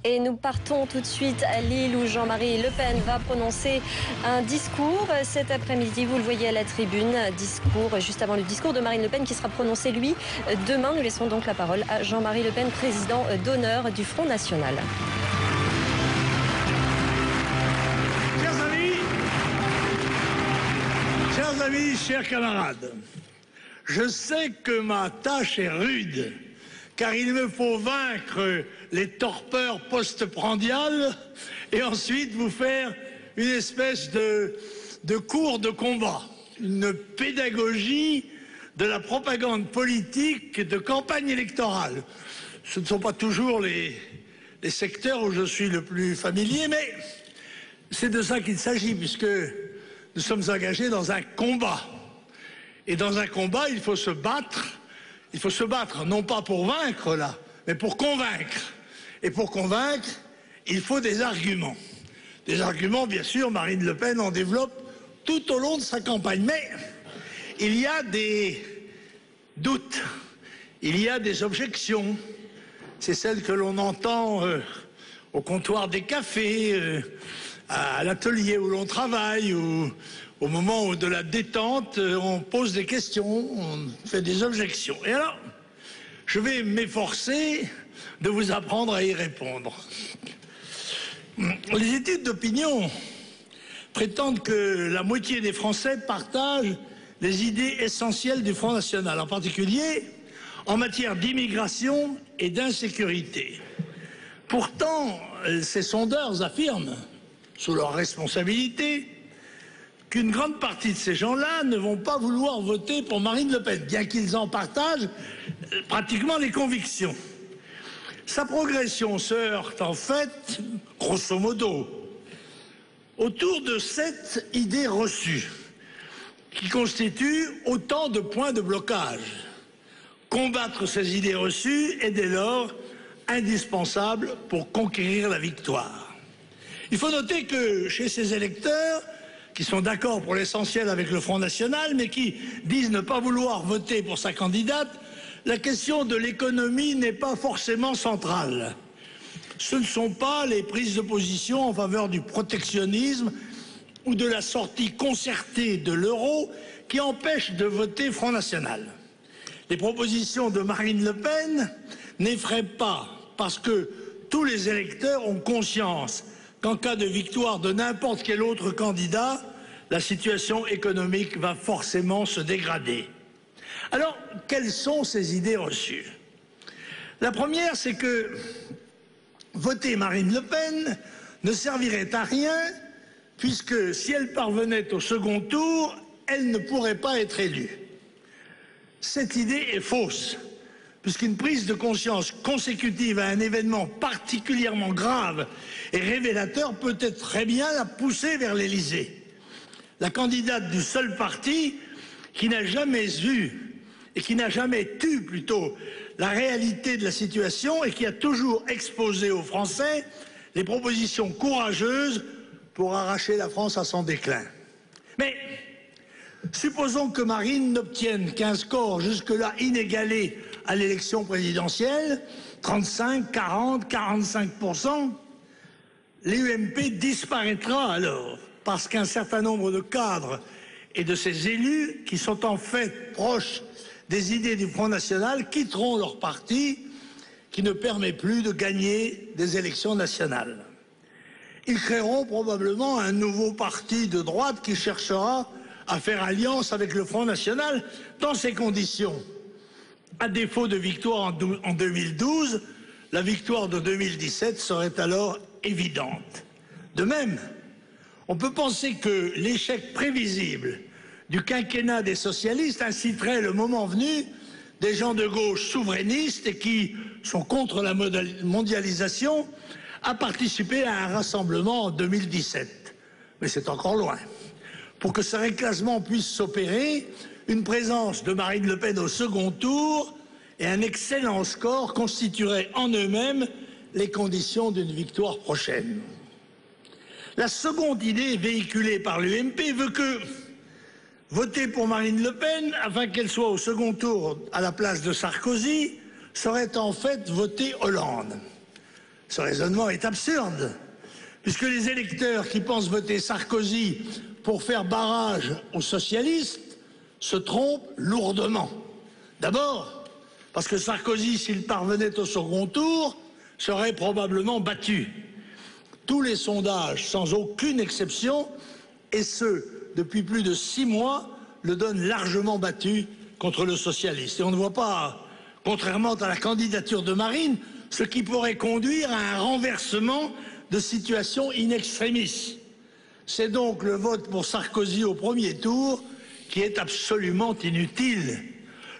Et nous partons tout de suite à Lille où Jean-Marie Le Pen va prononcer un discours cet après-midi. Vous le voyez à la tribune, discours juste avant le discours de Marine Le Pen qui sera prononcé, lui, demain. Nous laissons donc la parole à Jean-Marie Le Pen, président d'honneur du Front National. Chers amis, chers camarades, je sais que ma tâche est rude, car il me faut vaincre les torpeurs postprandiales et ensuite vous faire une espèce de cours de combat, une pédagogie de la propagande politique de campagne électorale. Ce ne sont pas toujours les secteurs où je suis le plus familier, mais c'est de ça qu'il s'agit, puisque nous sommes engagés dans un combat. Et dans un combat, il faut se battre. Il faut se battre, non pas pour vaincre, là, mais pour convaincre. Et pour convaincre, il faut des arguments. Des arguments, bien sûr, Marine Le Pen en développe tout au long de sa campagne. Mais il y a des doutes, il y a des objections. C'est celles que l'on entend au comptoir des cafés, à l'atelier où l'on travaille, ou au moment de la détente, on pose des questions, on fait des objections. Et alors, je vais m'efforcer de vous apprendre à y répondre. Les études d'opinion prétendent que la moitié des Français partagent les idées essentielles du Front National, en particulier en matière d'immigration et d'insécurité. Pourtant, ces sondeurs affirment, sous leur responsabilité, qu'une grande partie de ces gens-là ne vont pas vouloir voter pour Marine Le Pen, bien qu'ils en partagent pratiquement les convictions. Sa progression se heurte en fait, grosso modo, autour de 7 idées reçues, qui constituent autant de points de blocage. Combattre ces idées reçues est dès lors indispensable pour conquérir la victoire. Il faut noter que chez ces électeurs, qui sont d'accord pour l'essentiel avec le Front National, mais qui disent ne pas vouloir voter pour sa candidate, la question de l'économie n'est pas forcément centrale. Ce ne sont pas les prises de position en faveur du protectionnisme ou de la sortie concertée de l'euro qui empêchent de voter Front National. Les propositions de Marine Le Pen n'effraient pas parce que tous les électeurs ont conscience qu'en cas de victoire de n'importe quel autre candidat, la situation économique va forcément se dégrader. Alors, quelles sont ces idées reçues? La première, c'est que voter Marine Le Pen ne servirait à rien, puisque si elle parvenait au second tour, elle ne pourrait pas être élue. Cette idée est fausse, puisqu'une prise de conscience consécutive à un événement particulièrement grave et révélateur peut être très bien la pousser vers l'Élysée. La candidate du seul parti qui n'a jamais vu et qui n'a jamais eu plutôt la réalité de la situation et qui a toujours exposé aux Français les propositions courageuses pour arracher la France à son déclin. Mais supposons que Marine n'obtienne qu'un score jusque-là inégalé à l'élection présidentielle, 35, 40, 45%, l'UMP disparaîtra alors, parce qu'un certain nombre de cadres et de ses élus, qui sont en fait proches des idées du Front National, quitteront leur parti, qui ne permet plus de gagner des élections nationales. Ils créeront probablement un nouveau parti de droite qui cherchera à faire alliance avec le Front National. Dans ces conditions, à défaut de victoire en 2012, la victoire de 2017 serait alors évidente. De même, on peut penser que l'échec prévisible du quinquennat des socialistes inciterait le moment venu des gens de gauche souverainistes et qui sont contre la mondialisation à participer à un rassemblement en 2017. Mais c'est encore loin. Pour que ce reclassement puisse s'opérer, une présence de Marine Le Pen au second tour et un excellent score constitueraient en eux-mêmes les conditions d'une victoire prochaine. La seconde idée véhiculée par l'UMP veut que voter pour Marine Le Pen, afin qu'elle soit au second tour à la place de Sarkozy, serait en fait voter Hollande. Ce raisonnement est absurde, puisque les électeurs qui pensent voter Sarkozy pour faire barrage aux socialistes se trompent lourdement. D'abord, parce que Sarkozy, s'il parvenait au second tour, serait probablement battu. Tous les sondages, sans aucune exception, et ceux depuis plus de 6 mois, le donnent largement battu contre le socialiste. Et on ne voit pas, contrairement à la candidature de Marine, ce qui pourrait conduire à un renversement de situation in extremis. C'est donc le vote pour Sarkozy au premier tour qui est absolument inutile.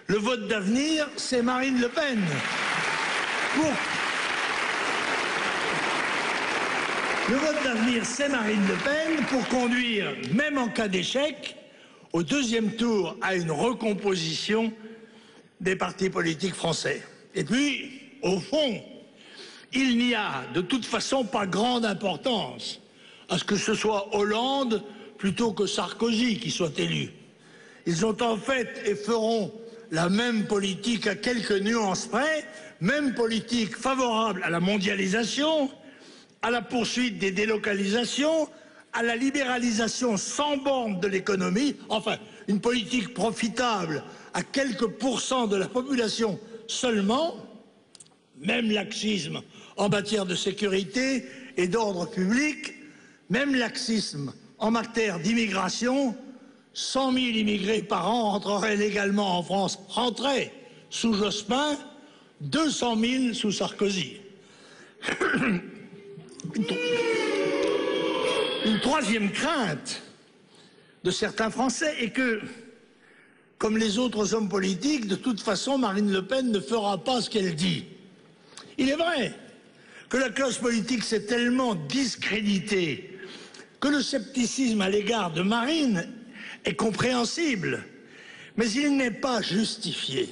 Le vote d'avenir, c'est Marine Le Pen. Le vote d'avenir, c'est Marine Le Pen pour conduire, même en cas d'échec, au deuxième tour à une recomposition des partis politiques français. Et puis, au fond, il n'y a de toute façon pas grande importance à ce que ce soit Hollande plutôt que Sarkozy qui soit élu. Ils ont en fait et feront la même politique à quelques nuances près, même politique favorable à la mondialisation, à la poursuite des délocalisations, à la libéralisation sans borne de l'économie, enfin une politique profitable à quelques pourcents de la population seulement, même laxisme en matière de sécurité et d'ordre public, même laxisme en matière d'immigration. 100 000 immigrés par an rentreraient légalement en France, rentraient sous Jospin, 200 000 sous Sarkozy. Une troisième crainte de certains Français est que, comme les autres hommes politiques, de toute façon, Marine Le Pen ne fera pas ce qu'elle dit. Il est vrai que la classe politique s'est tellement discréditée que le scepticisme à l'égard de Marine est compréhensible, mais il n'est pas justifié.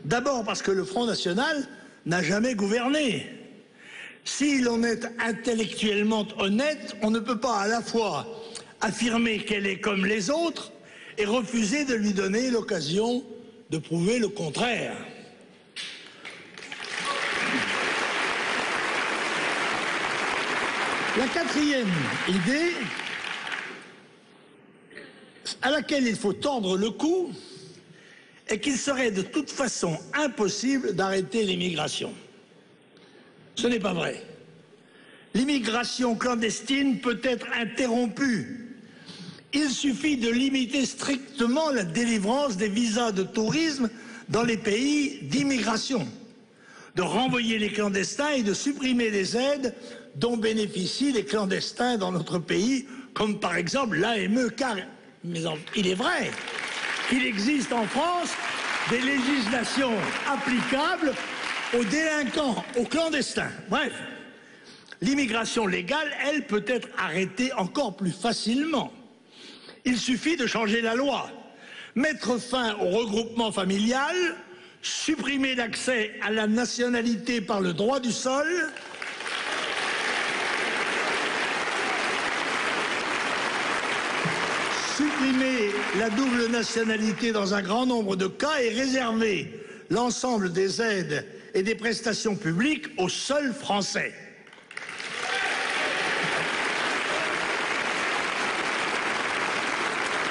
D'abord parce que le Front National n'a jamais gouverné. Si l'on est intellectuellement honnête, on ne peut pas à la fois affirmer qu'elle est comme les autres et refuser de lui donner l'occasion de prouver le contraire. La quatrième idée à laquelle il faut tordre le cou est qu'il serait de toute façon impossible d'arrêter l'immigration. Ce n'est pas vrai. L'immigration clandestine peut être interrompue. Il suffit de limiter strictement la délivrance des visas de tourisme dans les pays d'immigration, de renvoyer les clandestins et de supprimer les aides dont bénéficient les clandestins dans notre pays, comme par exemple l'AME, car il est vrai qu'il existe en France des législations applicables aux délinquants, aux clandestins. Bref, l'immigration légale, elle, peut être arrêtée encore plus facilement. Il suffit de changer la loi, mettre fin au regroupement familial, supprimer l'accès à la nationalité par le droit du sol, supprimer la double nationalité dans un grand nombre de cas et réserver l'ensemble des aides et des prestations publiques aux seuls Français.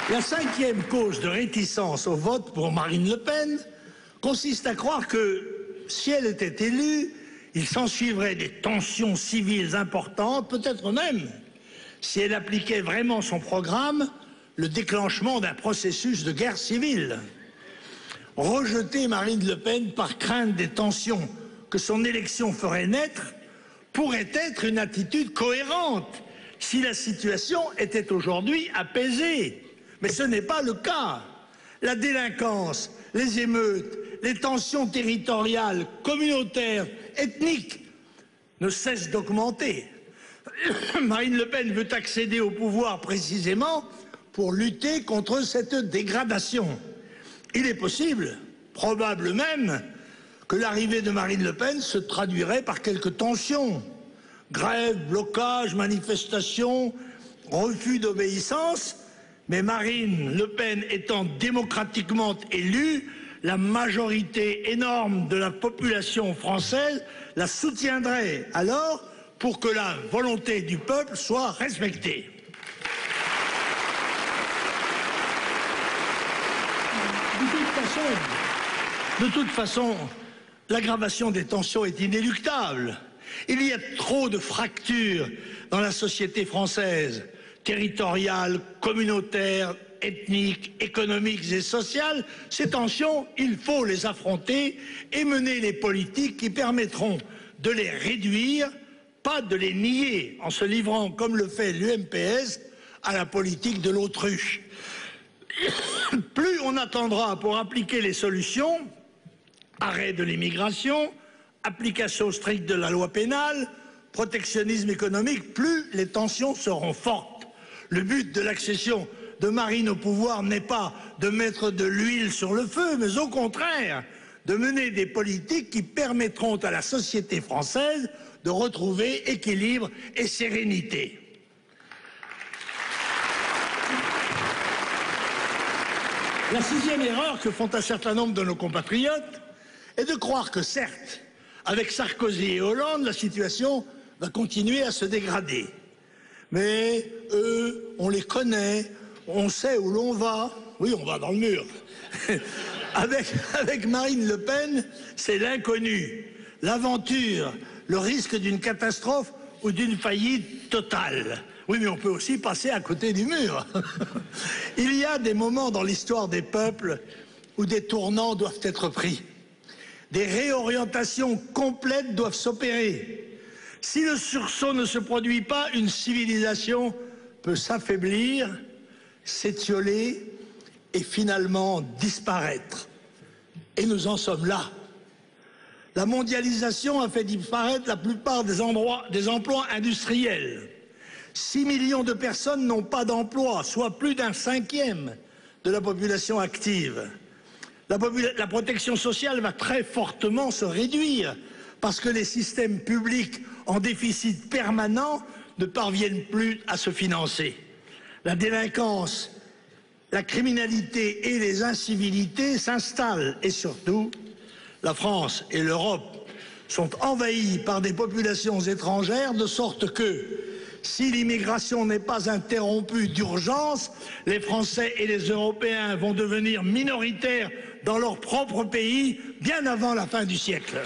La cinquième cause de réticence au vote pour Marine Le Pen consiste à croire que, si elle était élue, il s'ensuivrait des tensions civiles importantes, peut-être même, si elle appliquait vraiment son programme, le déclenchement d'un processus de guerre civile. Rejeter Marine Le Pen par crainte des tensions que son élection ferait naître pourrait être une attitude cohérente si la situation était aujourd'hui apaisée. Mais ce n'est pas le cas. La délinquance, les émeutes, les tensions territoriales, communautaires, ethniques ne cessent d'augmenter. Marine Le Pen veut accéder au pouvoir précisément pour lutter contre cette dégradation. Il est possible, probable même, que l'arrivée de Marine Le Pen se traduirait par quelques tensions. Grève, blocage, manifestations, refus d'obéissance. Mais Marine Le Pen étant démocratiquement élue, la majorité énorme de la population française la soutiendrait alors pour que la volonté du peuple soit respectée. De toute façon, l'aggravation des tensions est inéluctable. Il y a trop de fractures dans la société française, territoriales, communautaires, ethniques, économiques et sociales. Ces tensions, il faut les affronter et mener les politiques qui permettront de les réduire, pas de les nier en se livrant, comme le fait l'UMPS, à la politique de l'autruche. Plus on attendra pour appliquer les solutions, arrêt de l'immigration, application stricte de la loi pénale, protectionnisme économique, plus les tensions seront fortes. Le but de l'accession de Marine au pouvoir n'est pas de mettre de l'huile sur le feu, mais au contraire, de mener des politiques qui permettront à la société française de retrouver équilibre et sérénité. La sixième erreur que font un certain nombre de nos compatriotes est de croire que, certes, avec Sarkozy et Hollande, la situation va continuer à se dégrader. Mais eux, on les connaît, on sait où l'on va. Oui, on va dans le mur. Avec Marine Le Pen, c'est l'inconnu, l'aventure, le risque d'une catastrophe ou d'une faillite totale. Oui, mais on peut aussi passer à côté du mur. Il y a des moments dans l'histoire des peuples où des tournants doivent être pris. Des réorientations complètes doivent s'opérer. Si le sursaut ne se produit pas, une civilisation peut s'affaiblir, s'étioler et finalement disparaître. Et nous en sommes là. La mondialisation a fait disparaître la plupart des emplois industriels. 6 millions de personnes n'ont pas d'emploi, soit plus d'un cinquième de la population active. La protection sociale va très fortement se réduire parce que les systèmes publics en déficit permanent ne parviennent plus à se financer. La délinquance, la criminalité et les incivilités s'installent et surtout, la France et l'Europe sont envahies par des populations étrangères de sorte que, si l'immigration n'est pas interrompue d'urgence, les Français et les Européens vont devenir minoritaires dans leur propre pays bien avant la fin du siècle.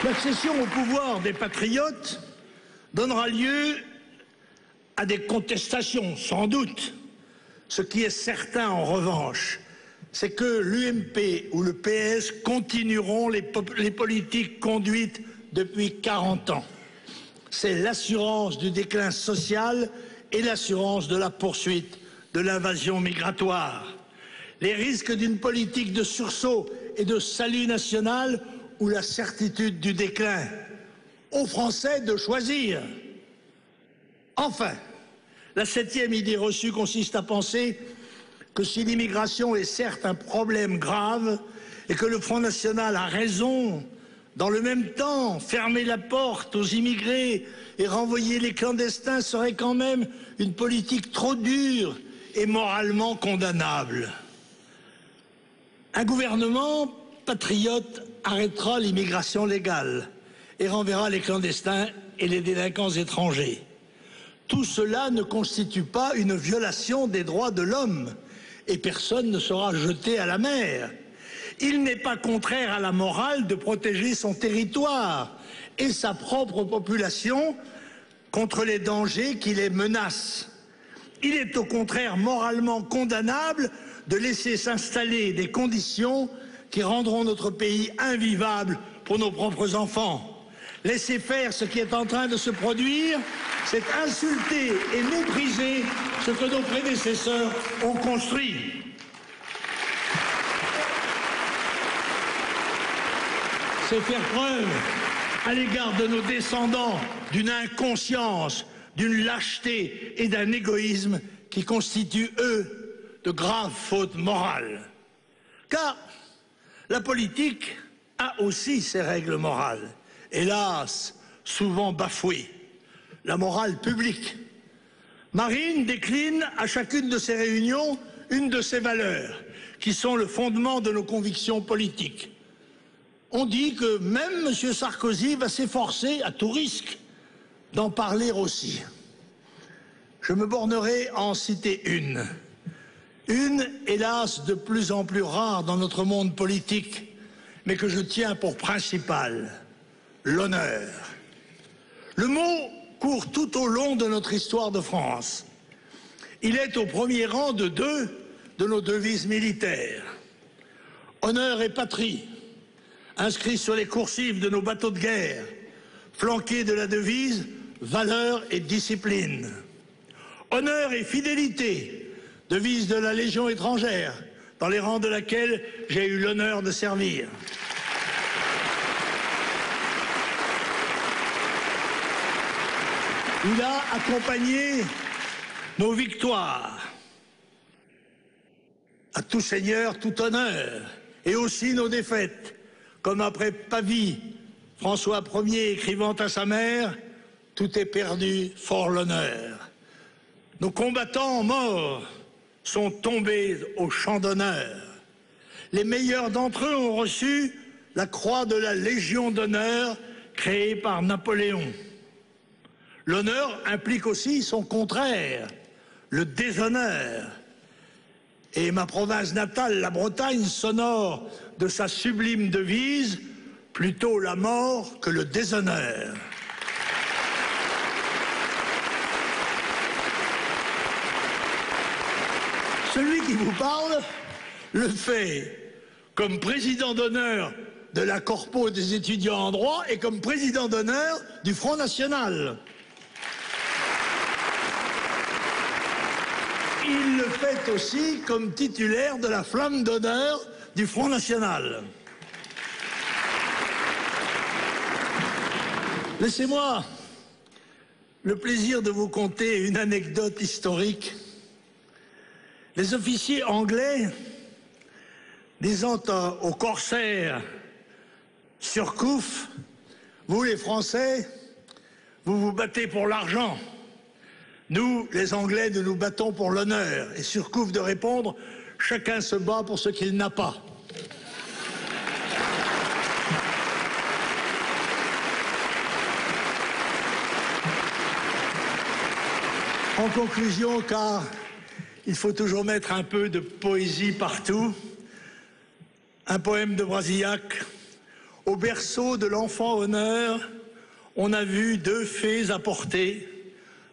L'accession au pouvoir des patriotes donnera lieu à des contestations, sans doute. Ce qui est certain, en revanche, c'est que l'UMP ou le PS continueront les politiques conduites depuis 40 ans. C'est l'assurance du déclin social et l'assurance de la poursuite de l'invasion migratoire. Les risques d'une politique de sursaut et de salut national ou la certitude du déclin. Aux Français de choisir. Enfin, la septième idée reçue consiste à penser que si l'immigration est certes un problème grave et que le Front National a raison, dans le même temps, fermer la porte aux immigrés et renvoyer les clandestins serait quand même une politique trop dure et moralement condamnable. Un gouvernement patriote arrêtera l'immigration légale et renverra les clandestins et les délinquants étrangers. Tout cela ne constitue pas une violation des droits de l'homme et personne ne sera jeté à la mer. Il n'est pas contraire à la morale de protéger son territoire et sa propre population contre les dangers qui les menacent. Il est au contraire moralement condamnable de laisser s'installer des conditions qui rendront notre pays invivable pour nos propres enfants. Laisser faire ce qui est en train de se produire, c'est insulter et mépriser ce que nos prédécesseurs ont construit. C'est faire preuve à l'égard de nos descendants d'une inconscience, d'une lâcheté et d'un égoïsme qui constituent, eux, de graves fautes morales. Car la politique a aussi ses règles morales, hélas, souvent bafouées. La morale publique Marine décline à chacune de ses réunions une de ses valeurs, qui sont le fondement de nos convictions politiques. On dit que même M. Sarkozy va s'efforcer, à tout risque, d'en parler aussi. Je me bornerai à en citer une. Une, hélas, de plus en plus rare dans notre monde politique, mais que je tiens pour principale, l'honneur. Le mot court tout au long de notre histoire de France. Il est au premier rang de deux de nos devises militaires. Honneur et patrie, inscrits sur les coursives de nos bateaux de guerre, flanqués de la devise valeur et discipline. Honneur et fidélité, devise de la Légion étrangère, dans les rangs de laquelle j'ai eu l'honneur de servir. Il a accompagné nos victoires. À tout seigneur, tout honneur, et aussi nos défaites, comme après Pavie, François Ier écrivant à sa mère « Tout est perdu, fort l'honneur ». Nos combattants morts sont tombés au champ d'honneur. Les meilleurs d'entre eux ont reçu la croix de la Légion d'honneur créée par Napoléon. L'honneur implique aussi son contraire, le déshonneur. Et ma province natale, la Bretagne, s'honore de sa sublime devise, plutôt la mort que le déshonneur. Celui qui vous parle le fait comme président d'honneur de la Corpo des étudiants en droit et comme président d'honneur du Front National. Il le fait aussi comme titulaire de la flamme d'honneur du Front National. Laissez-moi le plaisir de vous conter une anecdote historique. Les officiers anglais, disant aux corsaires Surcouf, vous les Français, vous vous battez pour l'argent. Nous, les Anglais, nous nous battons pour l'honneur. Et Surcouf de répondre, chacun se bat pour ce qu'il n'a pas. En conclusion, car il faut toujours mettre un peu de poésie partout, un poème de Brasillac. Au berceau de l'enfant honneur, on a vu deux fées apporter,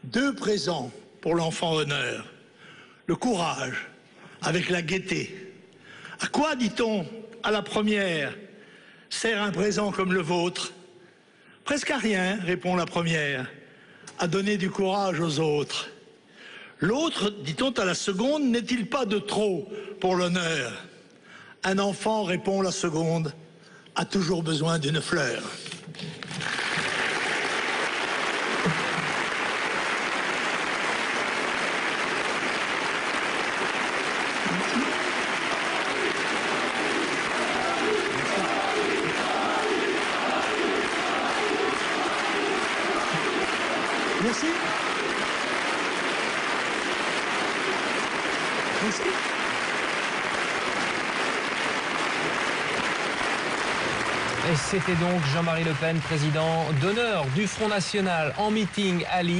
deux présents pour l'enfant honneur. Le courage avec la gaieté. À quoi, dit-on, à la première, sert un présent comme le vôtre? Presque à rien, répond la première, à donner du courage aux autres. L'autre, dit-on à la seconde, n'est-il pas de trop pour l'honneur? Un enfant, répond la seconde, a toujours besoin d'une fleur. Merci. Merci. Et c'était donc Jean-Marie Le Pen, président d'honneur du Front National en meeting à Lille.